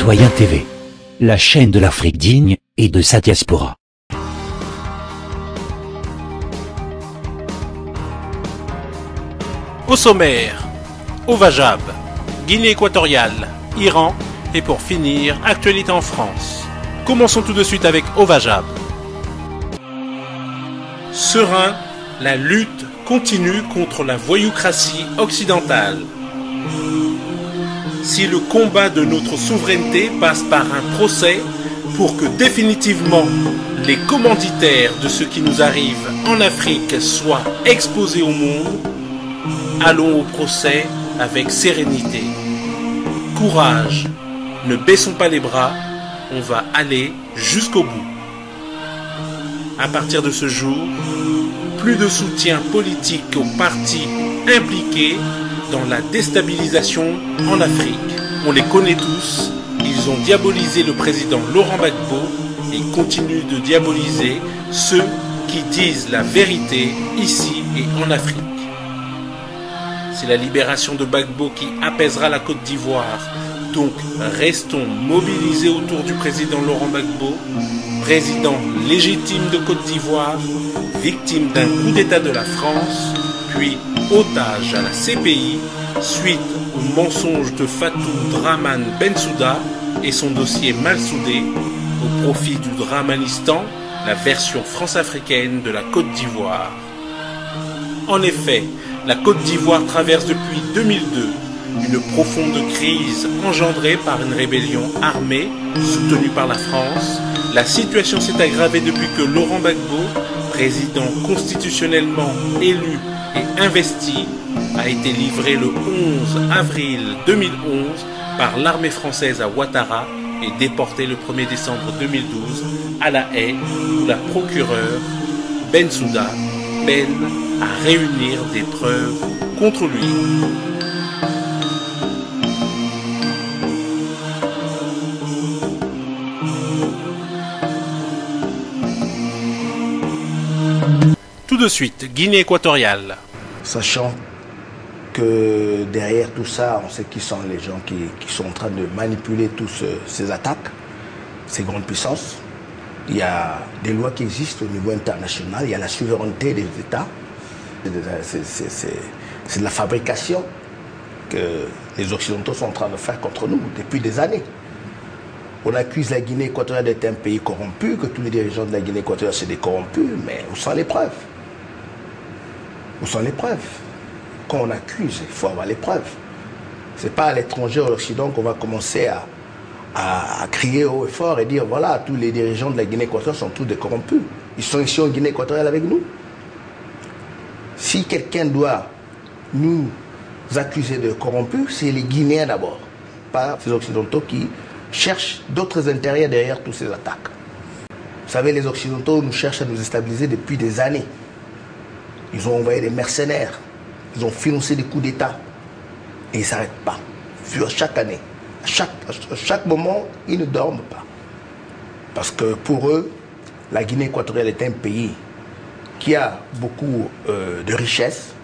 Citoyen TV, la chaîne de l'Afrique digne et de sa diaspora. Au sommaire, Ovajab, Guinée équatoriale, Iran et pour finir, actualité en France. Commençons tout de suite avec Ovajab. Serein, la lutte continue contre la voyoucratie occidentale. Si le combat de notre souveraineté passe par un procès pour que définitivement les commanditaires de ce qui nous arrive en Afrique soient exposés au monde, allons au procès avec sérénité. Courage, ne baissons pas les bras, on va aller jusqu'au bout. À partir de ce jour, plus de soutien politique aux partis impliqués dans la déstabilisation en Afrique. On les connaît tous, ils ont diabolisé le président Laurent Gbagbo et continuent de diaboliser ceux qui disent la vérité ici et en Afrique. C'est la libération de Gbagbo qui apaisera la Côte d'Ivoire. Donc restons mobilisés autour du président Laurent Gbagbo, président légitime de Côte d'Ivoire, victime d'un coup d'État de la France, puis otage à la CPI suite au mensonge de Fatou Draman Bensouda et son dossier mal soudé au profit du Dramanistan, la version france-africaine de la Côte d'Ivoire. En effet, la Côte d'Ivoire traverse depuis 2002 une profonde crise engendrée par une rébellion armée soutenue par la France. La situation s'est aggravée depuis que Laurent Gbagbo, président constitutionnellement élu et investi, a été livré le 11 avril 2011 par l'armée française à Ouattara et déporté le 1er décembre 2012 à La Haye, où la procureure Bensouda peine à réunir des preuves contre lui. Tout de suite, Guinée équatoriale. Sachant que derrière tout ça, on sait qui sont les gens qui sont en train de manipuler toutes ces attaques, ces grandes puissances. Il y a des lois qui existent au niveau international, il y a la souveraineté des États. C'est de la fabrication que les Occidentaux sont en train de faire contre nous depuis des années. On accuse la Guinée équatoriale d'être un pays corrompu, que tous les dirigeants de la Guinée équatoriale sont des corrompus, mais où sont les preuves? Où sont les preuves? Quand on accuse, il faut avoir les preuves. Ce n'est pas à l'étranger, à l'Occident, qu'on va commencer à crier haut et fort et dire voilà, tous les dirigeants de la Guinée équatoriale sont tous des corrompus. Ils sont ici en Guinée équatoriale avec nous. Si quelqu'un doit nous accuser de corrompus, c'est les Guinéens d'abord, pas ces Occidentaux qui cherchent d'autres intérêts derrière toutes ces attaques. Vous savez, les Occidentaux nous cherchent à nous déstabiliser depuis des années. Ils ont envoyé des mercenaires, ils ont financé des coups d'État et ils ne s'arrêtent pas. Chaque année, à chaque moment, ils ne dorment pas. Parce que pour eux, la Guinée équatoriale est un pays qui a beaucoup de richesses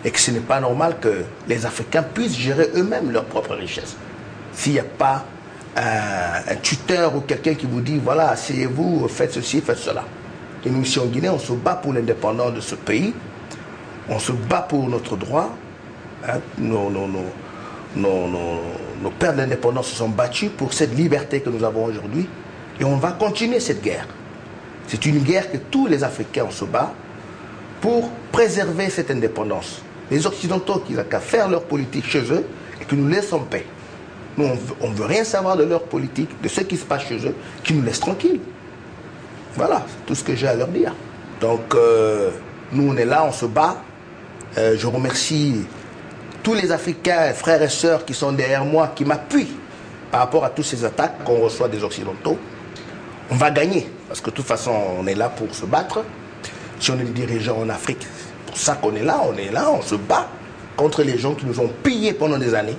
et que ce n'est pas normal que les Africains puissent gérer eux-mêmes leurs propres richesses. S'il n'y a pas un tuteur ou quelqu'un qui vous dit voilà, asseyez-vous, faites ceci, faites cela. Et nous ici en Guinée, on se bat pour l'indépendance de ce pays, on se bat pour notre droit. Hein, nos pères de l'indépendance se sont battus pour cette liberté que nous avons aujourd'hui et on va continuer cette guerre. C'est une guerre que tous les Africains se battent pour préserver cette indépendance. Les Occidentaux qui n'ont qu'à faire leur politique chez eux et que nous laissent en paix. Nous, on ne veut rien savoir de leur politique, de ce qui se passe chez eux, qui nous laissent tranquilles. Voilà, c'est tout ce que j'ai à leur dire. Donc, nous, on est là, on se bat. Je remercie tous les Africains, frères et sœurs qui sont derrière moi, qui m'appuient par rapport à toutes ces attaques qu'on reçoit des Occidentaux. On va gagner, parce que de toute façon, on est là pour se battre. Si on est des dirigeants en Afrique, c'est pour ça qu'on est là, on se bat contre les gens qui nous ont pillés pendant des années,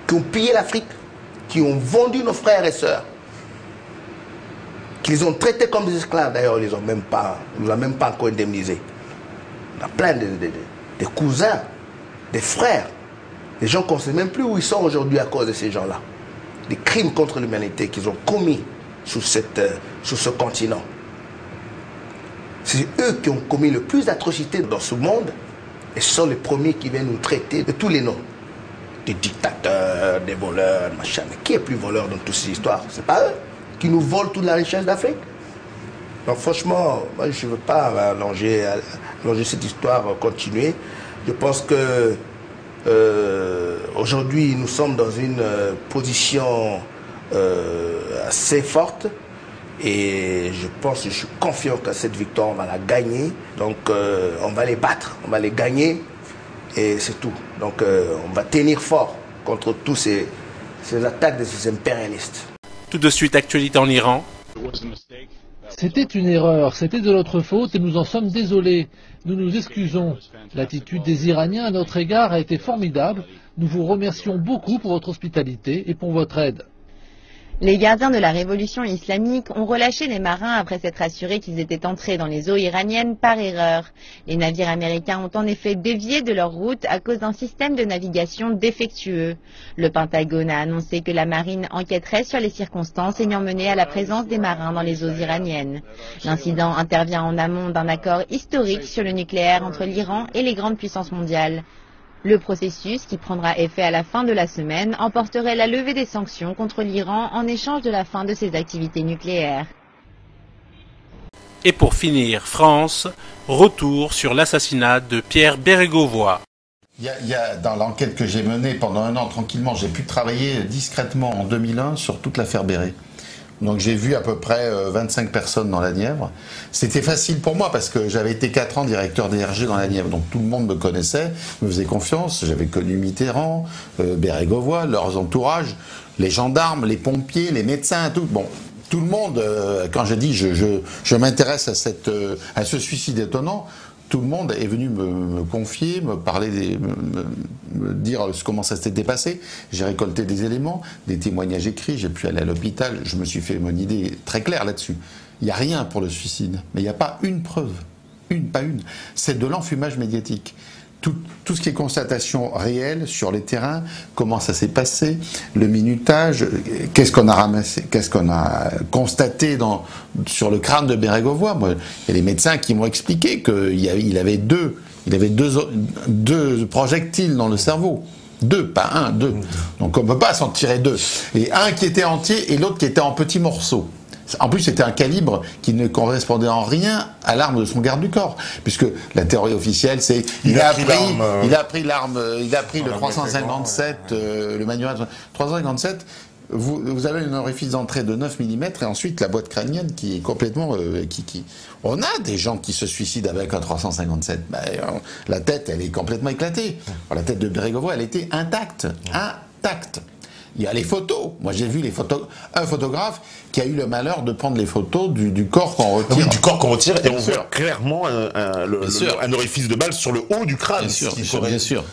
qui ont pillé l'Afrique, qui ont vendu nos frères et sœurs, qui les ont traités comme des esclaves. D'ailleurs, on ne nous a même pas encore indemnisés. On a plein de cousins, des frères, des gens qu'on ne sait même plus où ils sont aujourd'hui à cause de ces gens-là. des crimes contre l'humanité qu'ils ont commis sur ce continent. C'est eux qui ont commis le plus d'atrocités dans ce monde et ce sont les premiers qui viennent nous traiter de tous les noms. Des dictateurs, des voleurs, machin. Mais qui est plus voleur dans toutes ces histoires? C'est pas eux qui nous volent toute la richesse d'Afrique. Donc franchement, moi je ne veux pas allonger cette histoire, continuer. Je pense que aujourd'hui nous sommes dans une position assez forte et je suis confiant qu'à cette victoire on va la gagner. Donc on va les battre, on va les gagner et c'est tout. Donc on va tenir fort contre tous ces attaques de ces impérialistes. Tout de suite, actualité en Iran. C'était une erreur, c'était de notre faute et nous en sommes désolés. Nous nous excusons. L'attitude des Iraniens à notre égard a été formidable. Nous vous remercions beaucoup pour votre hospitalité et pour votre aide. Les gardiens de la révolution islamique ont relâché les marins après s'être assurés qu'ils étaient entrés dans les eaux iraniennes par erreur. Les navires américains ont en effet dévié de leur route à cause d'un système de navigation défectueux. Le Pentagone a annoncé que la marine enquêterait sur les circonstances ayant mené à la présence des marins dans les eaux iraniennes. L'incident intervient en amont d'un accord historique sur le nucléaire entre l'Iran et les grandes puissances mondiales. Le processus, qui prendra effet à la fin de la semaine, emporterait la levée des sanctions contre l'Iran en échange de la fin de ses activités nucléaires. Et pour finir, France, retour sur l'assassinat de Pierre Bérégovoy. Dans l'enquête que j'ai menée pendant un an tranquillement, j'ai pu travailler discrètement en 2001 sur toute l'affaire Béré. Donc j'ai vu à peu près 25 personnes dans la Nièvre. C'était facile pour moi parce que j'avais été 4 ans directeur DRG dans la Nièvre. Donc tout le monde me connaissait, me faisait confiance. J'avais connu Mitterrand, Bérégovoy, leurs entourages, les gendarmes, les pompiers, les médecins, tout. Bon, tout le monde, quand je dis je m'intéresse à ce suicide étonnant, tout le monde est venu me confier, me parler, me dire comment ça s'était passé. J'ai récolté des éléments, des témoignages écrits, j'ai pu aller à l'hôpital, je me suis fait mon idée très claire là-dessus. Il n'y a rien pour le suicide, mais il n'y a pas une preuve, pas une. C'est de l'enfumage médiatique. Tout ce qui est constatation réelle sur les terrains, comment ça s'est passé, le minutage, qu'est-ce qu'on a ramassé, qu'est-ce qu'on a constaté sur le crâne de Bérégovoy. Moi, il y a des médecins qui m'ont expliqué qu'il avait deux projectiles dans le cerveau. 2, pas 1, 2. Donc on ne peut pas s'en tirer 2. Et un qui était entier et l'autre qui était en petits morceaux. En plus, c'était un calibre qui ne correspondait en rien à l'arme de son garde du corps, puisque la théorie officielle, c'est il a pris le 357, le manuel 357. Vous avez une orifice d'entrée de 9 mm et ensuite la boîte crânienne qui est complètement... On a des gens qui se suicident avec un 357. La tête, elle est complètement éclatée. La tête de Bérégovoy, elle était intacte. Intacte. Il y a les photos. Moi, j'ai vu un photographe qui a eu le malheur de prendre les photos du corps qu'on retire. Oui, du corps qu'on retire, et on voit clairement un orifice de balle sur le haut du crâne. Bien sûr.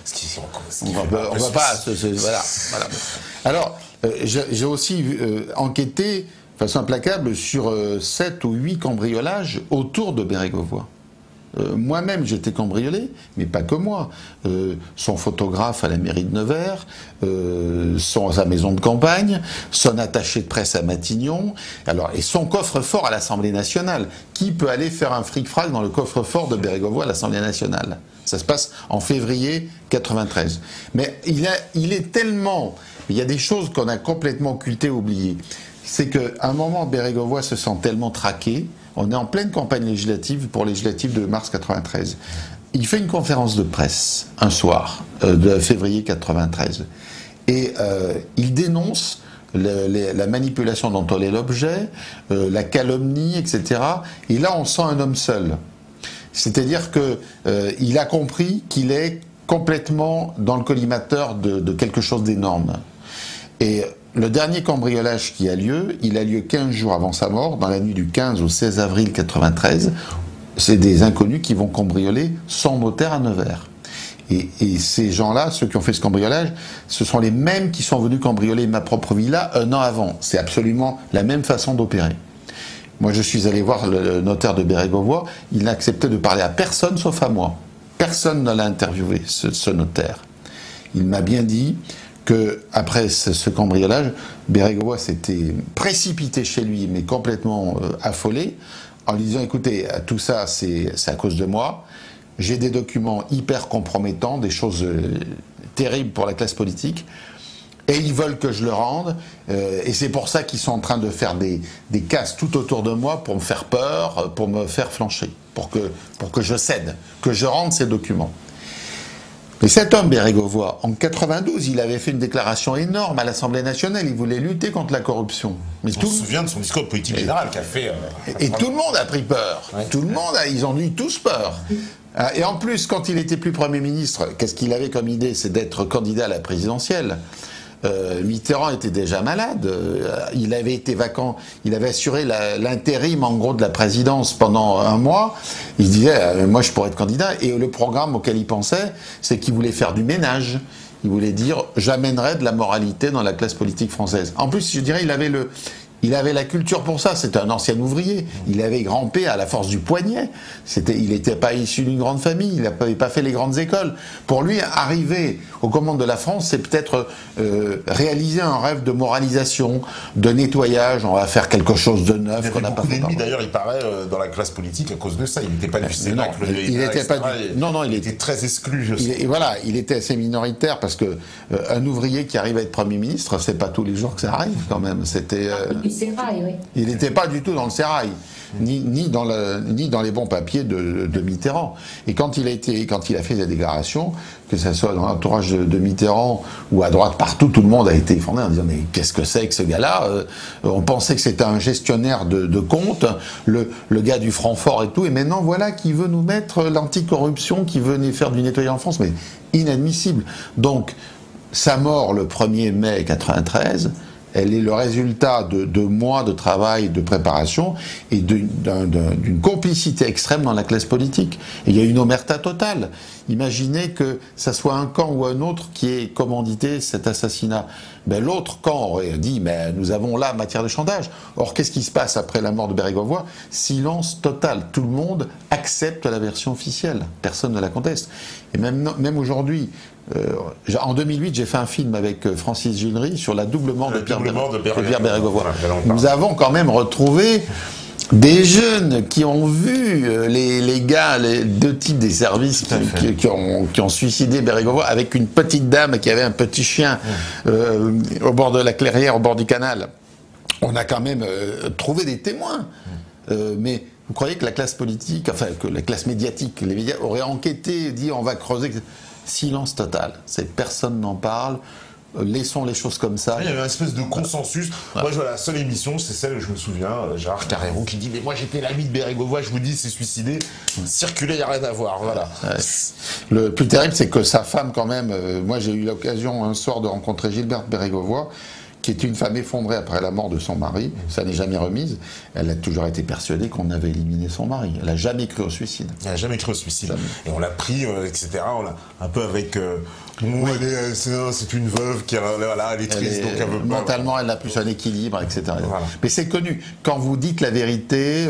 On va pas... Voilà. Alors, j'ai aussi enquêté de façon implacable sur 7 ou 8 cambriolages autour de Bérégovoy. Moi-même, j'étais cambriolé, mais pas que moi. Son photographe à la mairie de Nevers, sa maison de campagne, son attaché de presse à Matignon, et son coffre-fort à l'Assemblée nationale. Qui peut aller faire un fric-frac dans le coffre-fort de Bérégovoy à l'Assemblée nationale? Ça se passe en février 93. Mais il est tellement... Il y a des choses qu'on a complètement occultées, oubliées. C'est qu'à un moment, Bérégovoy se sent tellement traqué. On est en pleine campagne législative pour législative de mars 93. Il fait une conférence de presse un soir de février 93 et il dénonce la manipulation dont on est l'objet, la calomnie, etc. Et là, on sent un homme seul. C'est-à-dire qu'il a compris qu'il est complètement dans le collimateur de quelque chose d'énorme. Et le dernier cambriolage qui a lieu, il a lieu 15 jours avant sa mort, dans la nuit du 15 au 16 avril 93. C'est des inconnus qui vont cambrioler son notaire à Nevers. Et ces gens-là, ceux qui ont fait ce cambriolage, ce sont les mêmes qui sont venus cambrioler ma propre villa un an avant. C'est absolument la même façon d'opérer. Moi, je suis allé voir le notaire de Bérégovoy, il n'a accepté de parler à personne sauf à moi. Personne ne l'a interviewé, ce notaire. Il m'a bien dit que après ce cambriolage, Bérégovoy s'était précipité chez lui, mais complètement affolé, en lui disant, écoutez, tout ça, c'est à cause de moi. J'ai des documents hyper compromettants, des choses terribles pour la classe politique, et ils veulent que je le rende, et c'est pour ça qu'ils sont en train de faire des casses tout autour de moi pour me faire peur, pour me faire flancher, pour que je cède, que je rende ces documents. Mais cet homme, Bérégovoy, en 92, il avait fait une déclaration énorme à l'Assemblée nationale. Il voulait lutter contre la corruption. Mais on se souvient de son discours de politique générale qu'a fait... Et tout le monde a pris peur. Ouais. Tout le monde, ils ont eu tous peur. Et en plus, quand il était plus Premier ministre, qu'est-ce qu'il avait comme idée? C'est d'être candidat à la présidentielle. Mitterrand était déjà malade, il avait été vacant, il avait assuré l'intérim en gros de la présidence pendant un mois, il disait moi je pourrais être candidat, et le programme auquel il pensait, c'est qu'il voulait faire du ménage, il voulait dire j'amènerai de la moralité dans la classe politique française. En plus je dirais il avait la culture pour ça, c'était un ancien ouvrier, il avait grimpé à la force du poignet, il n'était pas issu d'une grande famille, il n'avait pas fait les grandes écoles. Pour lui, arriver aux commandes de la France, c'est peut-être réaliser un rêve de moralisation, de nettoyage, on va faire quelque chose de neuf qu'on n'a pas fait. D'ailleurs, il paraît dans la classe politique à cause de ça, il n'était pas du Cénacle, il n'était pas il était très exclu. Voilà, il était assez minoritaire parce que un ouvrier qui arrive à être Premier ministre, c'est pas tous les jours que ça arrive quand même. C'était sérail, oui. Il n'était pas du tout dans le sérail, ni dans les bons papiers de Mitterrand. Et quand il a fait des déclarations, que ce soit dans l'entourage de Mitterrand ou à droite partout, tout le monde a été effondré en disant mais qu'est-ce que c'est que ce gars-là? On pensait que c'était un gestionnaire de comptes, le gars du Francfort et tout, et maintenant voilà qui veut nous mettre l'anticorruption, qui veut faire du nettoyage en France, mais inadmissible. Donc sa mort le 1er mai 93, elle est le résultat de mois de travail, de préparation et d'une complicité extrême dans la classe politique. Et il y a une omerta totale. Imaginez que ça soit un camp ou un autre qui ait commandité cet assassinat. Ben, l'autre camp aurait dit mais nous avons là matière de chantage. Or, qu'est-ce qui se passe après la mort de Bérégovoy? Silence total. Tout le monde accepte la version officielle. Personne ne la conteste. Et même aujourd'hui, en 2008, j'ai fait un film avec Francis Ginery sur la double mort de Pierre Bérégovoy. Nous avons quand même retrouvé des jeunes qui ont vu les gars, les deux types des services qui ont suicidé Bérégovoy avec une petite dame qui avait un petit chien au bord de la clairière, au bord du canal. On a quand même trouvé des témoins. Mais vous croyez que la classe politique, enfin que la classe médiatique, les médias auraient enquêté, dit on va creuser? Silence total. Personne n'en parle. Laissons les choses comme ça. Il y avait une espèce de consensus. Ouais. Moi, je vois la seule émission, c'est celle, je me souviens, Gérard Carrérou qui dit mais moi j'étais l'ami de Bérégovoy, je vous dis, c'est suicidé. Circuler, il n'y a rien à voir. Voilà. Ouais. Le plus terrible, c'est que sa femme, quand même, moi j'ai eu l'occasion un soir de rencontrer Gilberte Bérégovoy, qui est une femme effondrée après la mort de son mari. Ça n'est jamais remise. Elle a toujours été persuadée qu'on avait éliminé son mari. Elle n'a jamais cru au suicide. Elle n'a jamais cru au suicide. Jamais. Et on l'a pris, etc. On l'a un peu avec... c'est une veuve qui voilà, elle est triste, donc elle veut pas... Mentalement, elle n'a plus un équilibre, etc. Voilà. Mais c'est connu. Quand vous dites la vérité,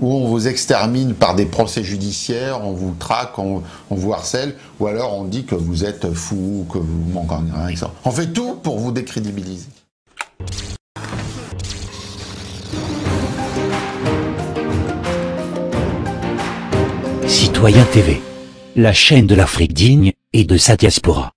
où on vous extermine par des procès judiciaires, on vous traque, on vous harcèle, ou alors on dit que vous êtes fou, que vous manquez rien, etc. On fait tout pour vous décrédibiliser. Citoyen TV, la chaîne de l'Afrique digne et de sa diaspora.